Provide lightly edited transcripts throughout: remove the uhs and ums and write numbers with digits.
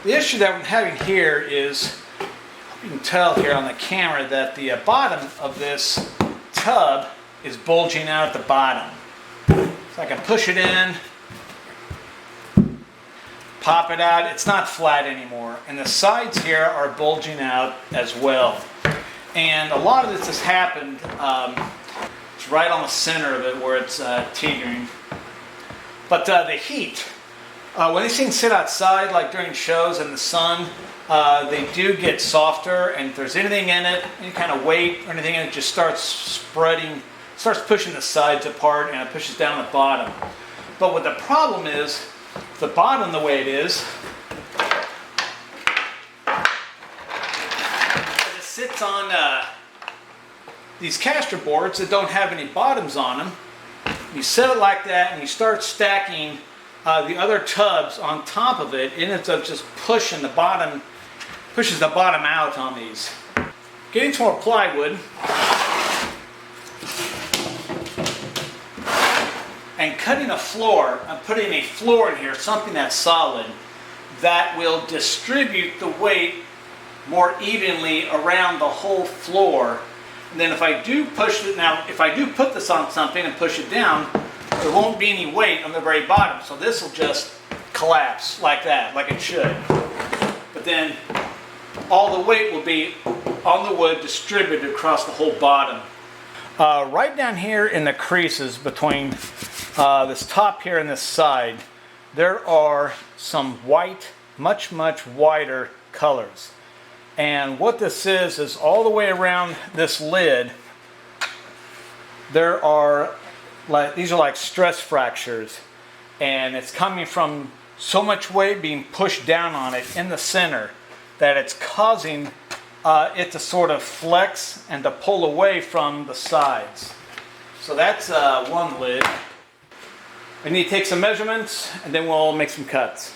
The issue that I'm having here is, you can tell here on the camera that the bottom of this tub is bulging out at the bottom. So I can push it in, pop it out. It's not flat anymore. And the sides here are bulging out as well. And a lot of this has happened, it's right on the center of it where it's teetering. But the heat, when these things sit outside, like during shows in the sun, they do get softer, and if there's anything in it, any kind of weight or anything in it, just starts spreading, starts pushing the sides apart, and it pushes down the bottom. But what the problem is, the bottom the way it is, it sits on these caster boards that don't have any bottoms on them. You set it like that, and you start stacking the other tubs on top of it. It ends up just pushing the bottom, pushes the bottom out on these. Getting some more plywood and cutting a floor. I'm putting a floor in here, something that's solid, that will distribute the weight more evenly around the whole floor. And then if I do push it, now if I do put this on something and push it down, there won't be any weight on the very bottom. So this will just collapse like that, like it should. But then all the weight will be on the wood, distributed across the whole bottom. Right down here in the creases between this top here and this side, there are some white, much whiter colors. And what this is all the way around this lid, there are like, these are like stress fractures, and it's coming from so much weight being pushed down on it in the center that it's causing it to sort of flex and to pull away from the sides. So that's one lid. I need to take some measurements, and then we'll make some cuts.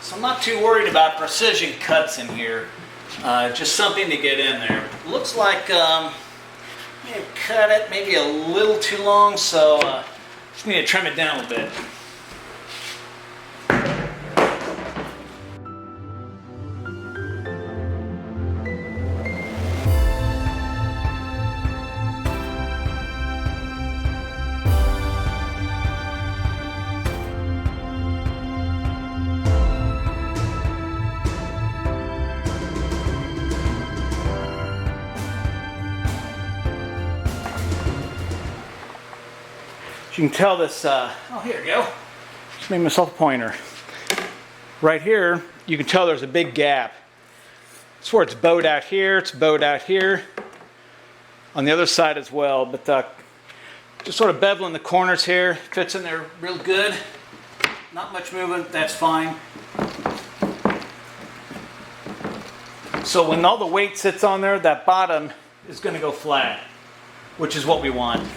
So I'm not too worried about precision cuts in here, just something to get in there. Looks like I cut it maybe a little too long, so just need to trim it down a bit. You can tell this, oh, here we go. Just made myself a pointer. Right here, you can tell there's a big gap. It's where it's bowed out here, it's bowed out here. On the other side as well, but just sort of beveling the corners here. Fits in there real good. Not much movement, that's fine. So when all the weight sits on there, that bottom is going to go flat, which is what we want.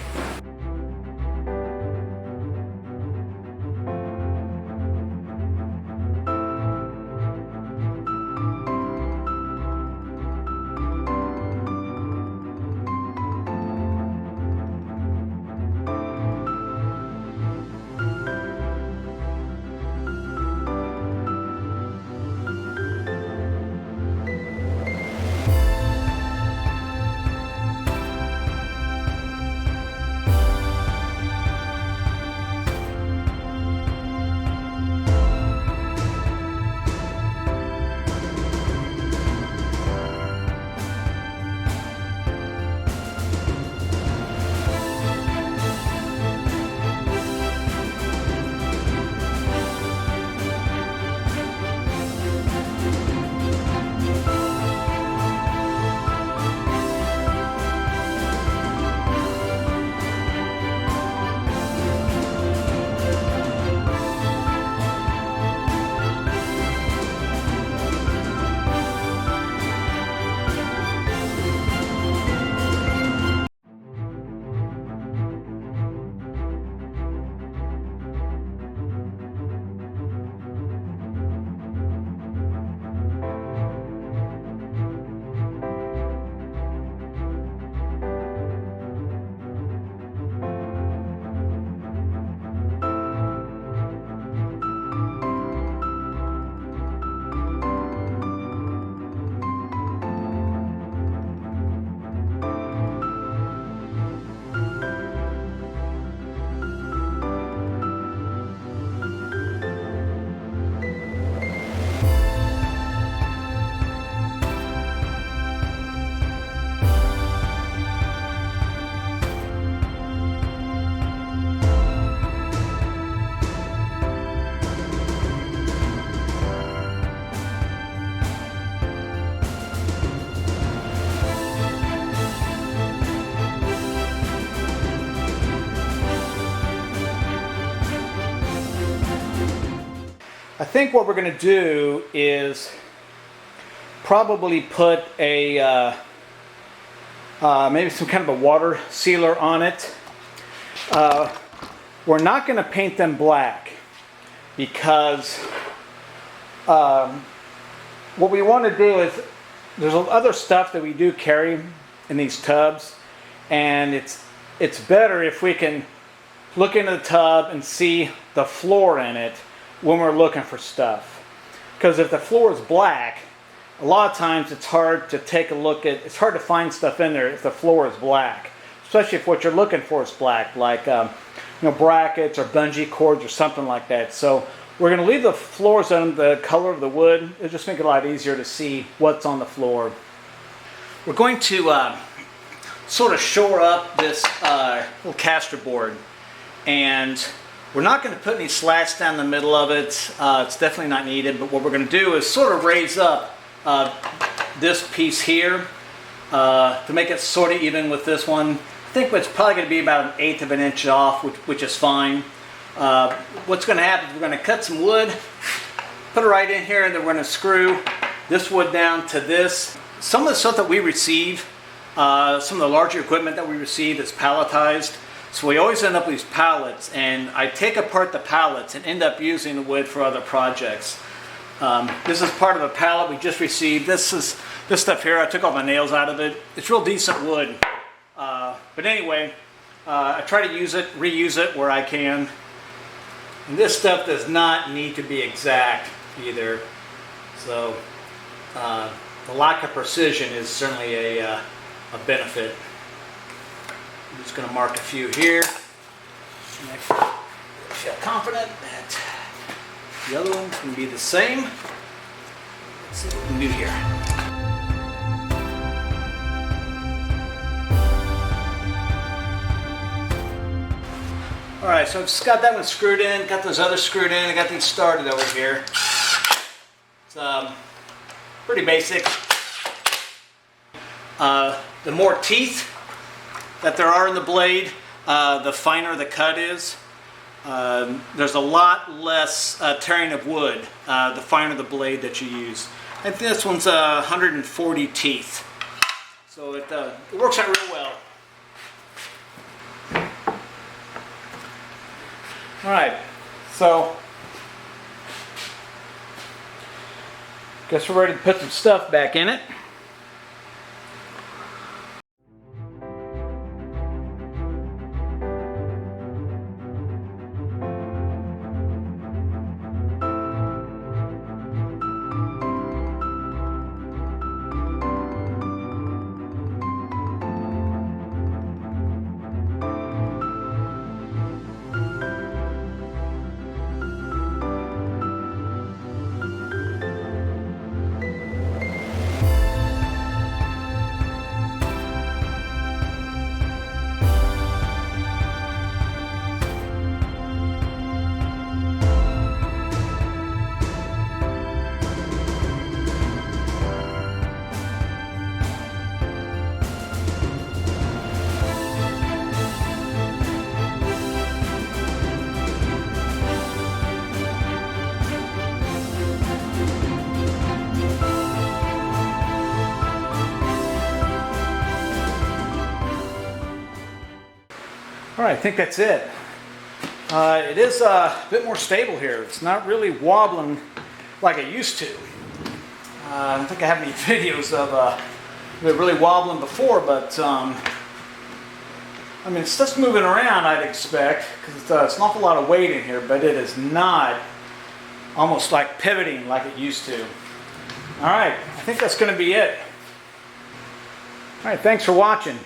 think what we're going to do is probably put a maybe some kind of a water sealer on it. We're not going to paint them black because what we want to do is, there's other stuff that we do carry in these tubs, and it's better if we can look into the tub and see the floor in it when we're looking for stuff. Because if the floor is black, a lot of times it's hard to take a look at, it's hard to find stuff in there if the floor is black, especially if what you're looking for is black, like brackets or bungee cords or something like that. So we're going to leave the floors on the color of the wood. It'll just make it a lot easier to see what's on the floor. We're going to sort of shore up this little caster board, and we're not going to put any slats down the middle of it. It's definitely not needed, but what we're going to do is sort of raise up this piece here to make it sort of even with this one. I think it's probably going to be about 1/8 of an inch off, which is fine. What's going to happen is we're going to cut some wood, put it right in here, and then we're going to screw this wood down to this. Some of the stuff that we receive, some of the larger equipment that we receive is palletized. So we always end up with these pallets, and I take apart the pallets and end up using the wood for other projects. This is part of a pallet we just received. This stuff here, I took all my nails out of it. It's real decent wood. But anyway, I try to use it, reuse it where I can. And this stuff does not need to be exact either. So the lack of precision is certainly a benefit. I'm just going to mark a few here. I feel confident that the other one's going to be the same. Let's see what we can do here. Alright, so I've just got that one screwed in, got those others screwed in, I got these started over here. It's pretty basic. The more teeth that there are in the blade, the finer the cut is. There's a lot less tearing of wood the finer the blade that you use. I think this one's 140 teeth. So it works out real well. Alright, so guess we're ready to put some stuff back in it. Alright, I think that's it. It is a bit more stable here. It's not really wobbling like it used to. I don't think I have any videos of it really wobbling before, but I mean, it's just moving around, I'd expect, because it's an awful lot of weight in here, but it is not almost like pivoting like it used to. Alright, I think that's going to be it. Alright, thanks for watching.